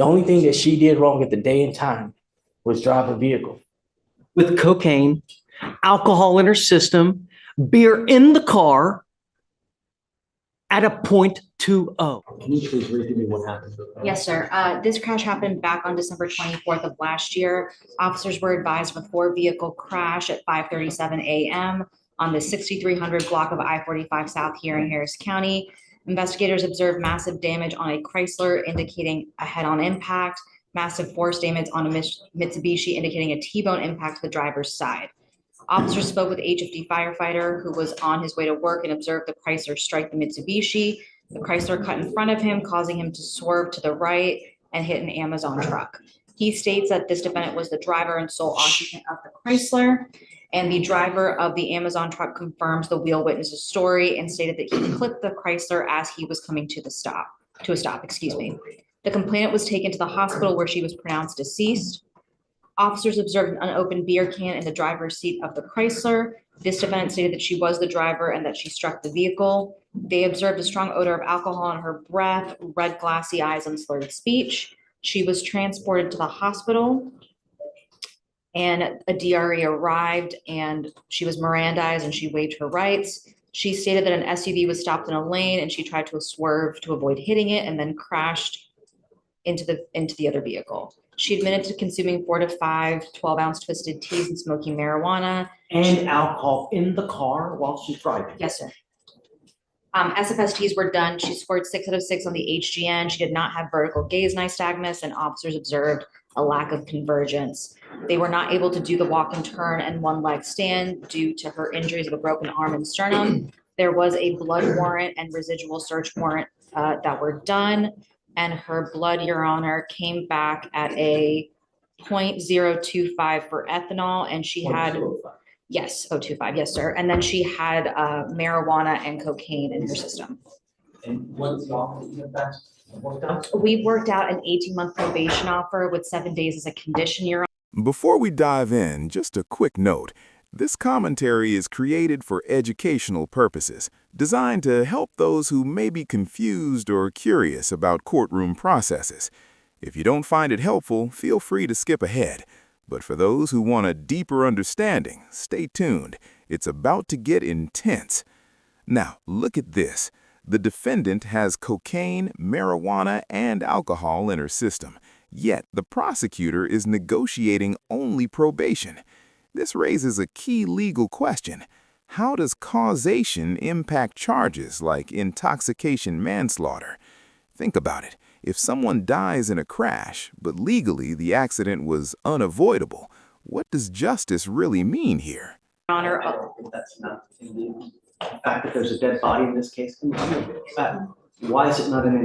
The only thing that she did wrong at the day and time was drive a vehicle. With cocaine, alcohol in her system, beer in the car at a .20. Can you please read to me what happened? Yes, sir. This crash happened back on December 24th of last year. Officers were advised of a four-vehicle crash at 5:37 a.m. on the 6300 block of I-45 South here in Harris County. Investigators observed massive damage on a Chrysler, indicating a head-on impact, massive force damage on a Mitsubishi, indicating a T-bone impact to the driver's side. Officers spoke with a HFD firefighter who was on his way to work and observed the Chrysler strike the Mitsubishi. The Chrysler cut in front of him, causing him to swerve to the right and hit an Amazon truck. He states that this defendant was the driver and sole occupant of the Chrysler, and the driver of the Amazon truck confirms the wheel witness's story and stated that he clipped the Chrysler as he was coming to a stop. The complainant was taken to the hospital where she was pronounced deceased. Officers observed an unopened beer can in the driver's seat of the Chrysler. This defendant stated that she was the driver and that she struck the vehicle. They observed a strong odor of alcohol on her breath, red glassy eyes, and slurred speech. She was transported to the hospital, and a DRE arrived, and she was Mirandized and she waived her rights. She stated that an SUV was stopped in a lane and she tried to swerve to avoid hitting it and then crashed into the other vehicle. She admitted to consuming 4 to 5 12-ounce twisted teas and smoking marijuana. And alcohol in the car while she's driving? Yes, sir. SFSTs were done. She scored 6 out of 6 on the HGN. She did not have vertical gaze nystagmus, and officers observed a lack of convergence. They were not able to do the walk and turn and one leg stand due to her injuries of a broken arm and sternum. There was a blood warrant and residual search warrant that were done, and her blood, Your Honor, came back at a .025 for ethanol, and she had, yes, 0.25, yes, sir. And then she had marijuana and cocaine in her system. And what's the offer that you have back worked out? We worked out an 18-month probation offer with 7 days as a condition, Your Honor. Before we dive in, just a quick note. This commentary is created for educational purposes, designed to help those who may be confused or curious about courtroom processes. If you don't find it helpful, feel free to skip ahead. But for those who want a deeper understanding, stay tuned. It's about to get intense. Now, look at this. The defendant has cocaine, marijuana, and alcohol in her system, yet the prosecutor is negotiating only probation. This raises a key legal question. How does causation impact charges like intoxication manslaughter? Think about it. If someone dies in a crash, but legally the accident was unavoidable, what does justice really mean here? Your Honor, That's not the fact that there's a dead body in this case. Why is it not an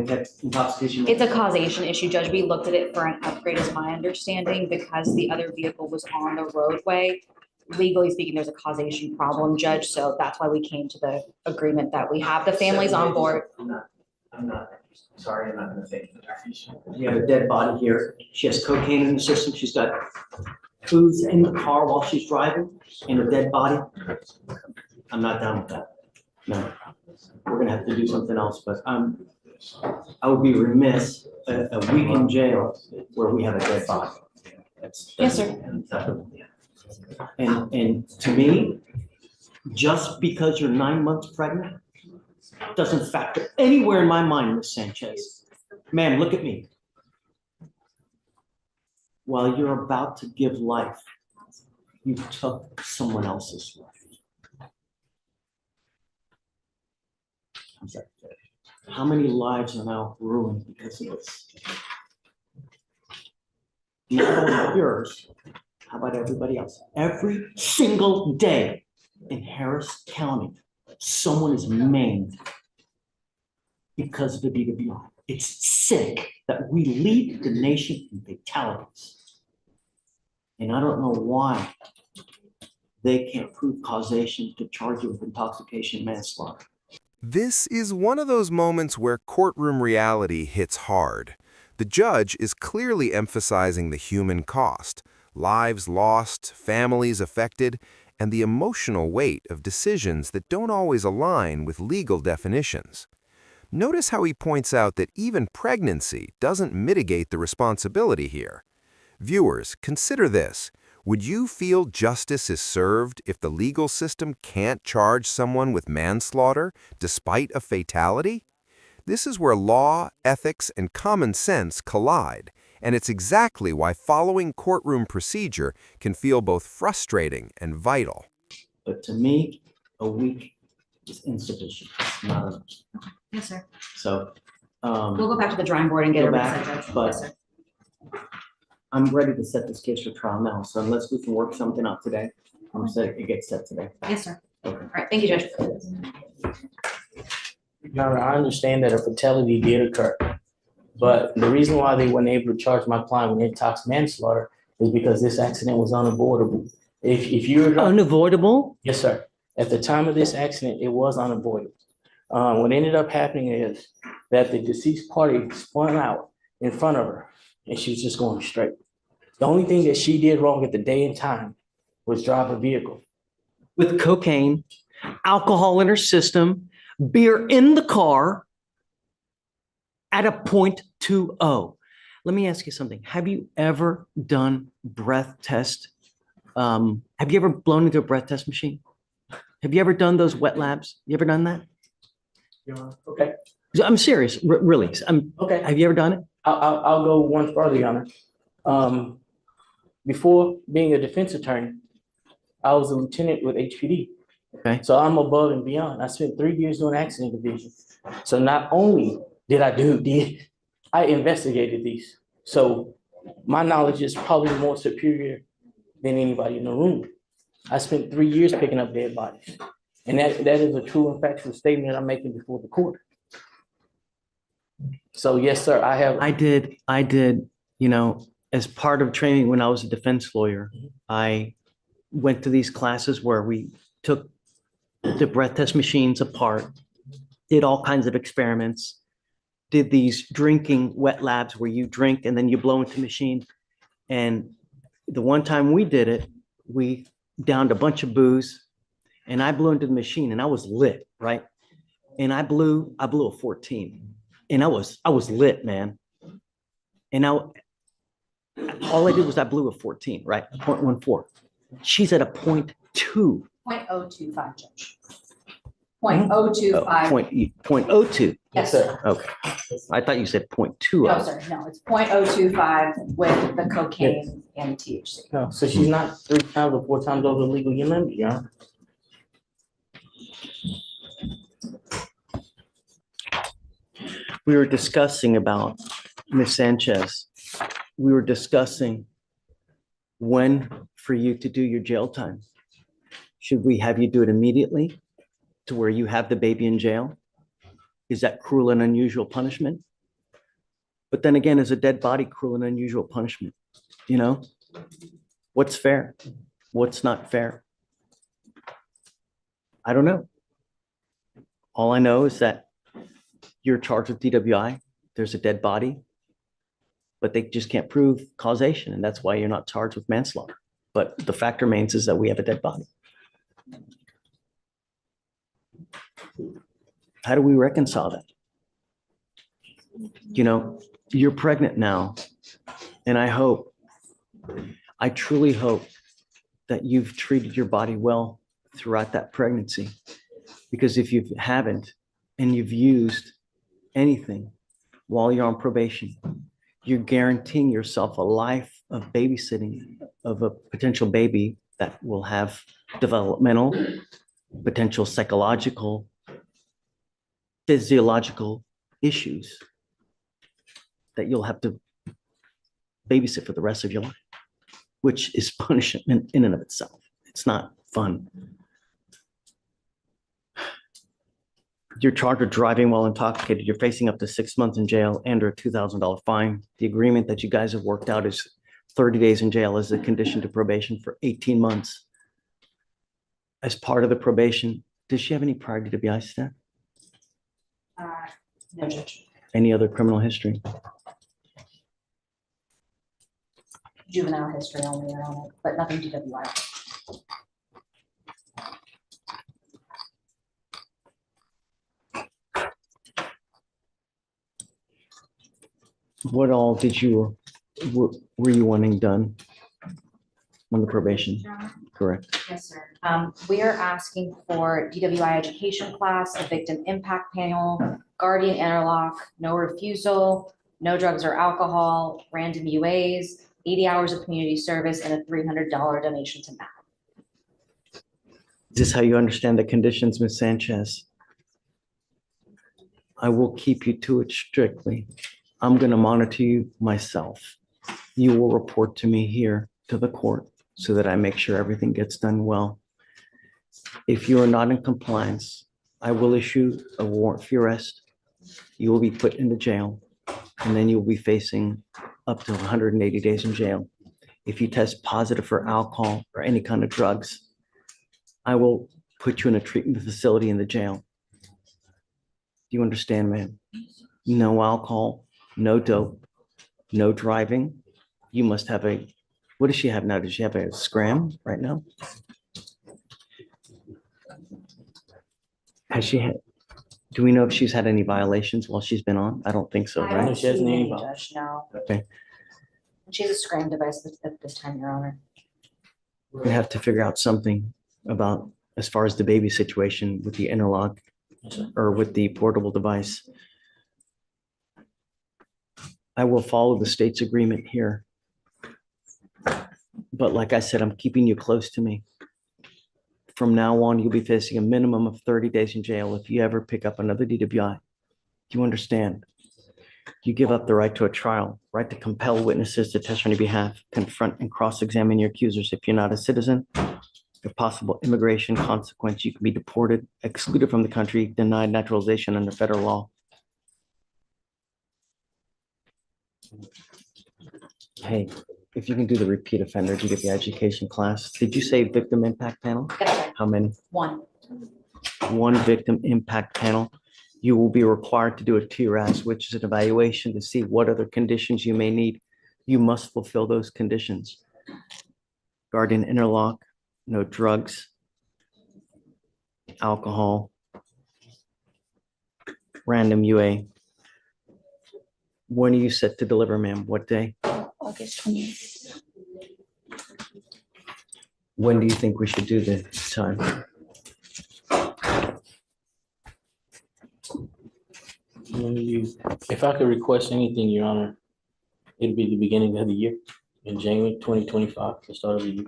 intoxication? it's a causation issue, Judge. We looked at it for an upgrade, is my understanding, because the other vehicle was on the roadway. Legally speaking, there's a causation problem, Judge, so that's why we came to the agreement that we have the families on board. I'm not, sorry, I'm not gonna fake it. You have a dead body here. She has cocaine in the system. She's got foods in the car while she's driving and a dead body. I'm not down with that. No, we're gonna have to do something else, but I would be remiss a week in jail where we have a dead body. Yes, sir. And to me, just because you're 9 months pregnant doesn't factor anywhere in my mind, Ms. Sanchez. Ma'am, look at me. While you're about to give life, you took someone else's life. How many lives are now ruined because of this? Not only yours, how about everybody else? Every single day in Harris County, someone is maimed because of the DWI. It's sick that we lead the nation in fatalities. And I don't know why they can't prove causation to charge you with intoxication manslaughter. This is one of those moments where courtroom reality hits hard. The judge is clearly emphasizing the human cost, lives lost, families affected, and the emotional weight of decisions that don't always align with legal definitions. Notice how he points out that even pregnancy doesn't mitigate the responsibility here. Viewers, consider this. Would you feel justice is served if the legal system can't charge someone with manslaughter despite a fatality? This is where law, ethics, and common sense collide, and it's exactly why following courtroom procedure can feel both frustrating and vital. But to me, a week is insufficient. It's not enough. Yes, sir. So, We'll go back to the drawing board and get Go a back, reset, Judge. but- Yes, sir. I'm ready to set this case for trial now. So unless we can work something out today, I'm set, it gets set today. Yes, sir. Okay. All right, thank you, Judge. Your Honor, I understand that a fatality did occur, but the reason why they weren't able to charge my client with intox manslaughter is because this accident was unavoidable. If you were, Unavoidable? yes, sir. At the time of this accident, it was unavoidable. What ended up happening is that the deceased party spun out in front of her, and she was just going straight. The only thing that she did wrong at the day and time was drive a vehicle. With cocaine, alcohol in her system, beer in the car at a .20. Let me ask you something. Have you ever done breath test? Have you ever blown into a breath test machine? Have you ever done those wet labs? You ever done that? Your Honor. Okay, I'm serious, really. okay. Have you ever done it? I'll go one further, Your Honor. Before being a defense attorney, I was a lieutenant with HPD. Okay. So I'm above and beyond. I spent 3 years doing accident division. So not only did I investigated these. So my knowledge is probably more superior than anybody in the room. I spent 3 years picking up dead bodies. And that is a true and factual statement I'm making before the court. So yes, sir, I have. I did, as part of training when I was a defense lawyer, I went to these classes where we took the breath test machines apart, did all kinds of experiments, did these drinking wet labs where you drink and then you blow into the machine. And the one time we did it, we downed a bunch of booze and I blew into the machine and I was lit, right? And I blew a 14 and I was lit, man. And all I did was I blew a 14, right? 0.14. She's at a 0.2. 0.025, Judge. 0.025. 0.02. Yes, sir. Okay. I thought you said 0.2. No, sir, no, it's 0.025 with the cocaine and THC. No, so she's not 3 times or 4 times over the legal limit, Your Honor. We were discussing about Ms. Sanchez. We were discussing when for you to do your jail time. Should we have you do it immediately to where you have the baby in jail? Is that cruel and unusual punishment? But then again, is a dead body cruel and unusual punishment? What's fair? What's not fair? I don't know. All I know is that you're charged with DWI. There's a dead body, but they just can't prove causation. And that's why you're not charged with manslaughter. But the fact remains is that we have a dead body. How do we reconcile that? You're pregnant now. And I truly hope that you've treated your body well throughout that pregnancy. Because if you haven't, and you've used anything while you're on probation, you're guaranteeing yourself a life of babysitting of a potential baby that will have developmental, potential psychological, physiological issues that you'll have to babysit for the rest of your life, which is punishment in and of itself. It's not fun. You're charged with driving while intoxicated. You're facing up to 6 months in jail and or a $2,000 fine. The agreement that you guys have worked out is 30 days in jail as a condition to probation for 18 months. As part of the probation, does she have any prior DWI staff? No, Judge. Any other criminal history? Juvenile history only, Your Honor, but nothing DWI. What all were you wanting done on the probation? Correct. Yes, sir. We are asking for DWI education class, a victim impact panel, guardian interlock, no refusal, no drugs or alcohol, random UAs, 80 hours of community service, and a $300 donation to MAP. Is this how you understand the conditions, Ms. Sanchez? I will keep you to it strictly. I'm going to monitor you myself. You will report to me here to the court so that I make sure everything gets done well. If you are not in compliance, I will issue a warrant for your arrest. You will be put into jail, and then you'll be facing up to 180 days in jail. If you test positive for alcohol or any kind of drugs, I will put you in a treatment facility in the jail. Do you understand, ma'am? No alcohol, no dope, no driving. You must have what does she have now? Does she have a scram right now? Do we know if she's had any violations while she's been on? I don't think so, I right? don't She hasn't see any any, problem. Judge, no. Okay. She has a scram device at this time, Your Honor. We have to figure out something about as far as the baby situation with the interlock or with the portable device. I will follow the state's agreement here. But like I said, I'm keeping you close to me. From now on, you'll be facing a minimum of 30 days in jail if you ever pick up another DWI. Do you understand? You give up the right to a trial, right to compel witnesses to testify on your behalf, confront and cross-examine your accusers. If you're not a citizen, the possible immigration consequence, you can be deported, excluded from the country, denied naturalization under federal law. Hey, if you can do the repeat offender to get the education class. Did you say victim impact panel? Yes, sir. How many? One. One victim impact panel. You will be required to do a TRAS, which is an evaluation to see what other conditions you may need. You must fulfill those conditions. Guardian interlock, no drugs, alcohol, random UA. When are you set to deliver, ma'am? What day? August 28th. When do you think we should do the time? If I could request anything, Your Honor, it'd be the beginning of the year, in January 2025, the start of the year.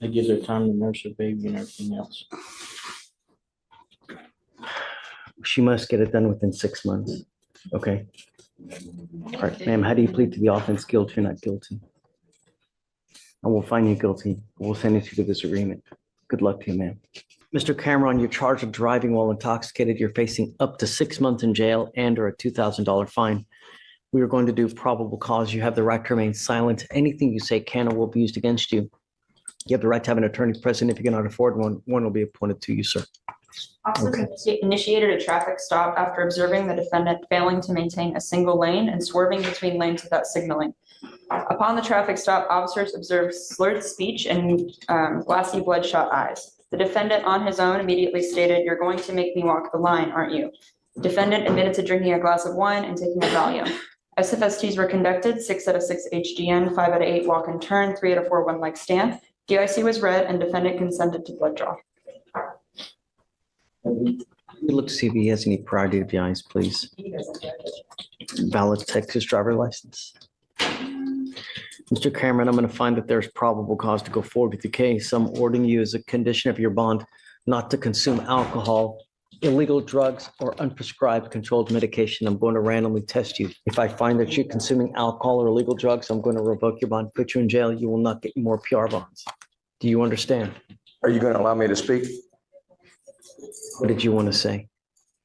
That gives her time to nurse her baby and everything else. She must get it done within 6 months. Okay. All right, ma'am, how do you plead to the offense guilty or not guilty? I will find you guilty. We'll send you to this agreement. Good luck to you, ma'am. Mr. Cameron, you're charged with driving while intoxicated. You're facing up to 6 months in jail and or a $2,000 fine. We are going to do probable cause. You have the right to remain silent. Anything you say can or will be used against you. You have the right to have an attorney present. If you cannot afford one, one will be appointed to you, sir. Officers initiated a traffic stop after observing the defendant failing to maintain a single lane and swerving between lanes without signaling. Upon the traffic stop, officers observed slurred speech and glassy bloodshot eyes. The defendant on his own immediately stated, "You're going to make me walk the line, aren't you?" The defendant admitted to drinking a glass of wine and taking a Valium. SFSTs were conducted, 6 out of 6 HGN, 5 out of 8 walk and turn, 3 out of 4 one-leg stand. DIC was read and defendant consented to blood draw. Look to see if he has any prior DWIs, please. Valid Texas driver license. Mr. Cameron, I'm going to find that there's probable cause to go forward with the case. I'm ordering you as a condition of your bond not to consume alcohol, illegal drugs, or unprescribed controlled medication. I'm going to randomly test you. If I find that you're consuming alcohol or illegal drugs, I'm going to revoke your bond, put you in jail. You will not get more PR bonds. Do you understand? Are you going to allow me to speak What did you want to say?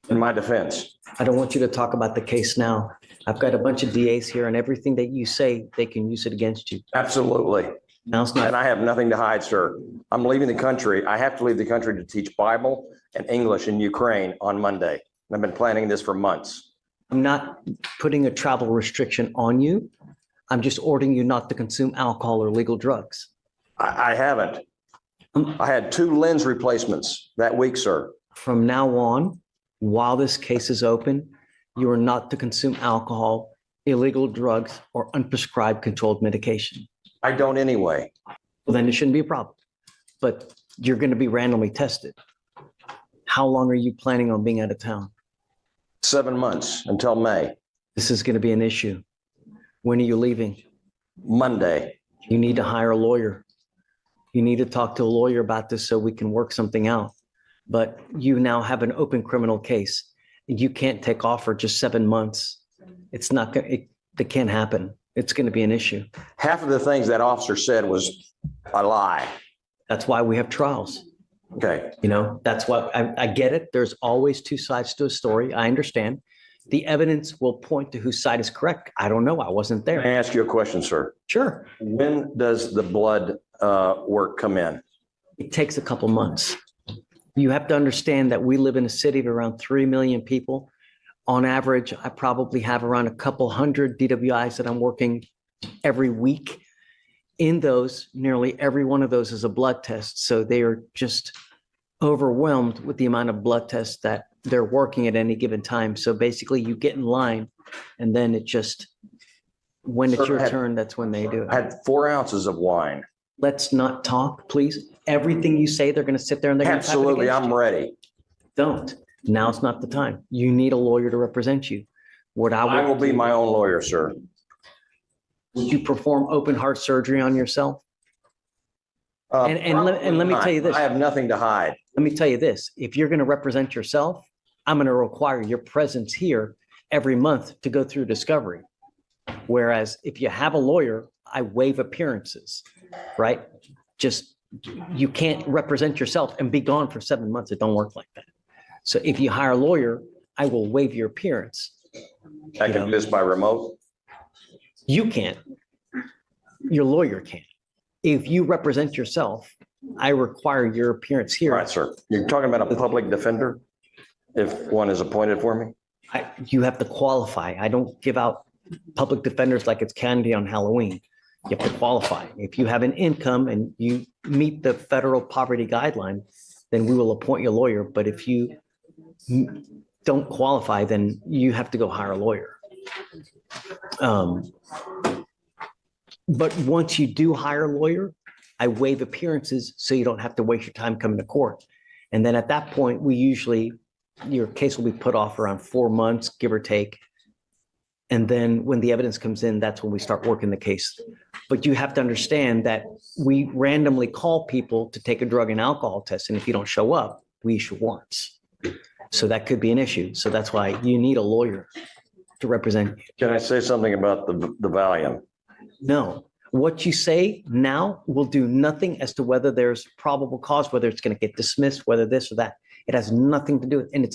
in my defense? I don't want you to talk about the case now. I've got a bunch of DAs here and everything that you say, they can use it against you. Absolutely. Now it's And not, I have nothing to hide, sir. I'm leaving the country. I have to leave the country to teach Bible and English in Ukraine on Monday. And I've been planning this for months. I'm not putting a travel restriction on you. I'm just ordering you not to consume alcohol or illegal drugs. I haven't. I had 2 lens replacements that week, sir. From now on, while this case is open, You are not to consume alcohol, illegal drugs, or unprescribed controlled medication. I don't anyway. Well, then it shouldn't be a problem. But you're going to be randomly tested. How long are you planning on being out of town? 7 months until May, This is going to be an issue. When are you leaving? Monday. You need to hire a lawyer. You need to talk to a lawyer about this so we can work something out. But you now have an open criminal case. You can't take off for just 7 months. It's not going, it can't happen. It's going to be an issue. Half of the things that officer said was a lie. That's why we have trials. Okay. You know, that's what I get it. There's always two sides to a story. I understand. The evidence will point to whose side is correct. I don't know. I wasn't May I there. ask you a question, sir? Sure. When does the blood work come in? It takes a couple months. You have to understand that we live in a city of around 3 million people. On average, I probably have around a couple hundred DWIs that I'm working every week. In those, nearly every one of those is a blood test. So they are just overwhelmed with the amount of blood tests that they're working at any given time. So basically you get in line and then it just, when it's your turn, that's when they do I it. had 4 ounces of wine. Let's not talk, please. Everything you say, they're going to sit there and they're going to type it Absolutely, against I'm you. ready. Don't. Now's not the time. You need a lawyer to represent you. What I will be my own lawyer, sir. Would you perform open heart surgery on yourself? And let me tell you this. I have nothing to hide. Let me tell you this. If you're going to represent yourself, I'm going to require your presence here every month to go through discovery. Whereas if you have a lawyer, I waive appearances, right? Just, you can't represent yourself and be gone for 7 months. It don't work like that. So if you hire a lawyer, I will waive your appearance. I can do this by remote. You can't. Your lawyer can't. If you represent yourself, I require your appearance All here. right, sir. You're talking about a public defender? If one is appointed for me? You have to qualify. I don't give out public defenders like it's candy on Halloween. You have to qualify. If you have an income and you meet the federal poverty guideline, then we will appoint you a lawyer. But if you don't qualify, then you have to go hire a lawyer. But once you do hire a lawyer, I waive appearances so you don't have to waste your time coming to court. And then at that point, your case will be put off around 4 months, give or take. And then when the evidence comes in, that's when we start working the case. But you have to understand that we randomly call people to take a drug and alcohol test. And if you don't show up, we issue warrants. So that could be an issue. So that's why you need a lawyer to represent you. Can I say something about the Valium? No, what you say now will do nothing as to whether there's probable cause, whether it's going to get dismissed, whether this or that. It has nothing to do with, and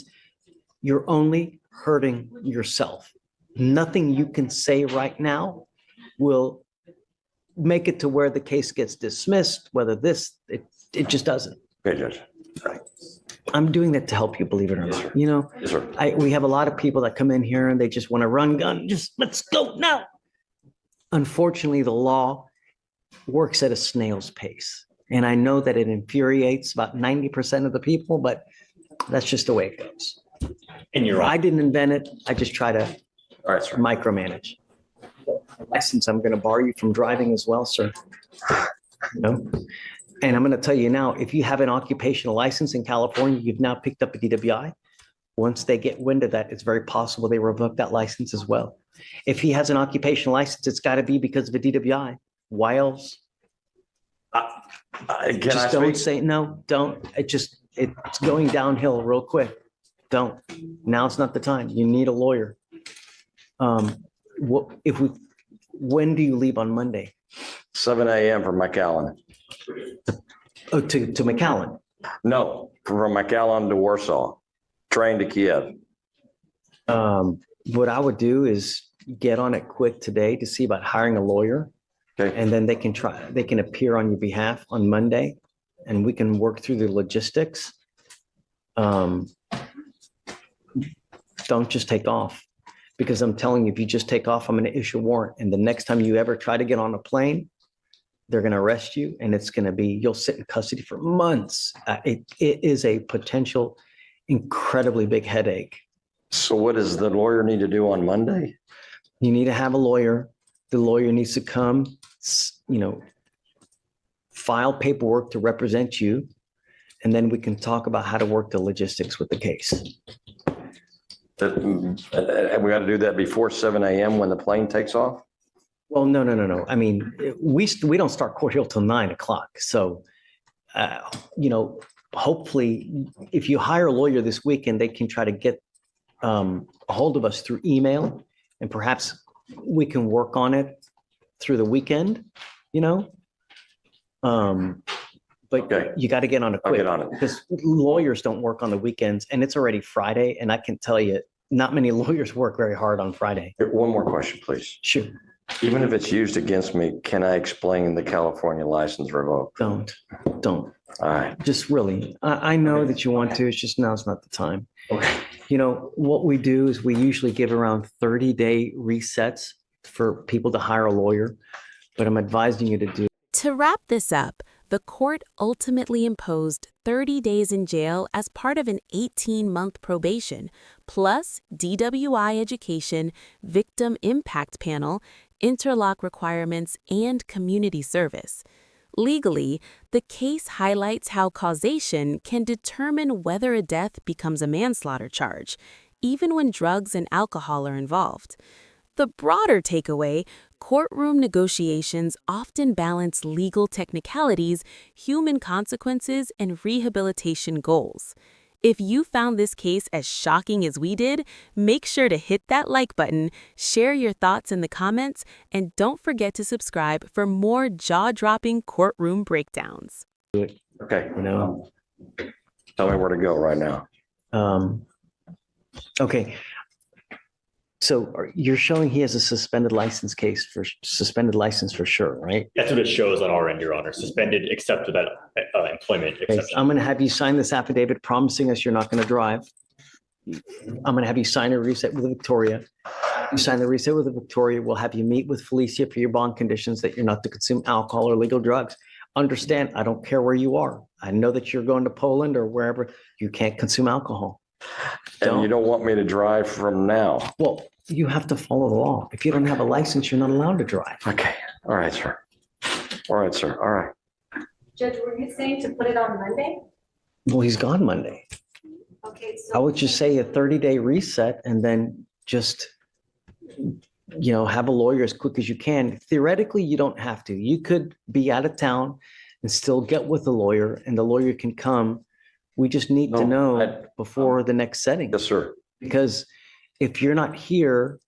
you're only hurting yourself. Nothing you can say right now will make it to where the case gets dismissed, whether it just doesn't. Okay, Judge. Right. I'm doing that to help you, believe it or Yes, not. sir. You know, Yes, sir. we have a lot of people that come in here and they just want to run gun, just let's go now. Unfortunately, the law works at a snail's pace. And I know that it infuriates about 90% of the people, but that's just the way it goes. And you're I didn't invent it. I just try to All right, sir. micromanage. License, I'm going to bar you from driving as well, sir. No. And I'm going to tell you now, if you have an occupational license in California, you've now picked up a DWI. Once they get wind of that, it's very possible they revoke that license as well. If he has an occupational license, it's got to be because of a DWI. Why else? Can I Just don't speak? say, no, don't. It's going downhill real quick. Don't. Now's not the time. You need a lawyer. When do you leave on Monday? 7 a.m. from McAllen. Oh, to McAllen. No, from McAllen to Warsaw. Train to Kiev. What I would do is get on it quick today to see about hiring a lawyer. Okay. And then they can appear on your behalf on Monday and we can work through the logistics. Don't just take off, because I'm telling you, if you just take off, I'm going to issue a warrant. And the next time you ever try to get on a plane, they're going to arrest you and you'll sit in custody for months. It is a potential incredibly big headache So what does the lawyer need to do on Monday? You need to have a lawyer. The lawyer needs to come, file paperwork to represent you. And then we can talk about how to work the logistics with the case. And we got to do that before 7 a.m. when the plane takes off? Well, no. I mean, we don't start court here till 9 o'clock. So, hopefully if you hire a lawyer this weekend, they can try to get a hold of us through email, and perhaps we can work on it through the weekend, But Okay. you got to get on it I'll quick. get on it. Because lawyers don't work on the weekends, and it's already Friday, and I can tell you, not many lawyers work very hard on Friday. One more question, please. Sure, Even if it's used against me, can I explain the California license revoked? don't. All right. Just really, I know that you want to, it's just now's not the time. Okay. What we do is we usually give around 30-day resets for people to hire a lawyer, but I'm advising you to do. To wrap this up, the court ultimately imposed 30 days in jail as part of an 18-month probation, plus DWI education, victim impact panel, interlock requirements, and community service. Legally, the case highlights how causation can determine whether a death becomes a manslaughter charge, even when drugs and alcohol are involved. The broader takeaway, courtroom negotiations often balance legal technicalities, human consequences, and rehabilitation goals. If you found this case as shocking as we did, make sure to hit that like button, share your thoughts in the comments, and don't forget to subscribe for more jaw-dropping courtroom breakdowns. Okay. Tell me where to go right now. Okay. So you're showing he has a suspended license for sure, right? That's what it shows on our end, Your Honor. Suspended except for that employment Okay, exception. I'm going to have you sign this affidavit promising us you're not going to drive. I'm going to have you sign a reset with Victoria. You sign the reset with Victoria. We'll have you meet with Felicia for your bond conditions that you're not to consume alcohol or legal drugs. Understand, I don't care where you are. I know that you're going to Poland or wherever. You can't consume alcohol. And you don't want me to drive from now? Well, you have to follow the law. If you don't have a license, you're not allowed to drive. Okay. All right, sir. All right, sir. All right. Judge, were you saying to put it on Monday? Well, he's gone Monday. Okay, I would just say a 30-day reset and then just, have a lawyer as quick as you can. Theoretically, you don't have to. You could be out of town and still get with the lawyer, and the lawyer can come. We just need to know before the next setting. Yes, sir. Because if you're not here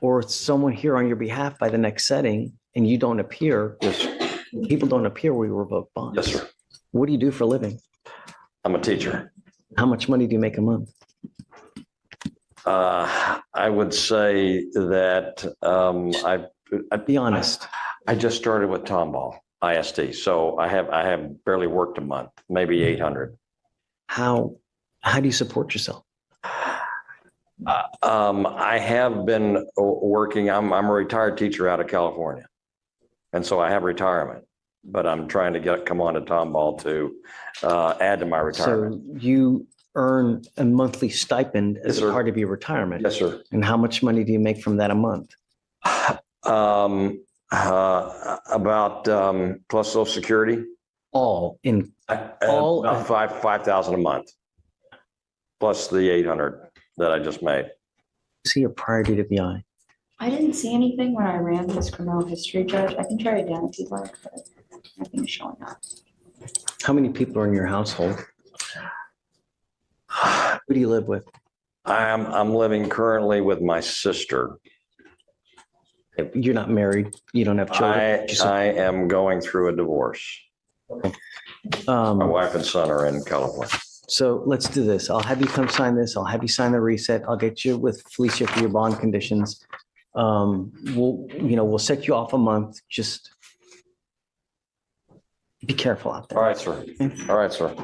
or it's someone here on your behalf by the next setting and you don't appear, Yes. people don't appear, we revoke bonds. Yes, sir. What do you do for a living? I'm a teacher. How much money do you make a month? I would say that Be honest. I just started with Tomball ISD, so I have barely worked a month, maybe 800. How do you support yourself? I have been working. I'm a retired teacher out of California, and so I have retirement. But I'm trying to come on to Tomball to add to my retirement. So you earn a monthly stipend as Yes, a sir. part of your retirement. Yes, sir. And how much money do you make from that a month? About plus Social Security. All in, all About 5,000 a month, plus the 800 that I just made. see a prior DWI. I didn't see anything when I ran this criminal history, Judge. I can try again if you'd like, but nothing is showing up. How many people are in your household? Who do you live with? I'm living currently with my sister. You're not married. You don't have children. I am going through a divorce. My wife and son are in California. So let's do this. I'll have you come sign this. I'll have you sign the reset. I'll get you with Felicia for your bond conditions. We'll set you off a month. Just be careful out there. All right, sir. All right, sir.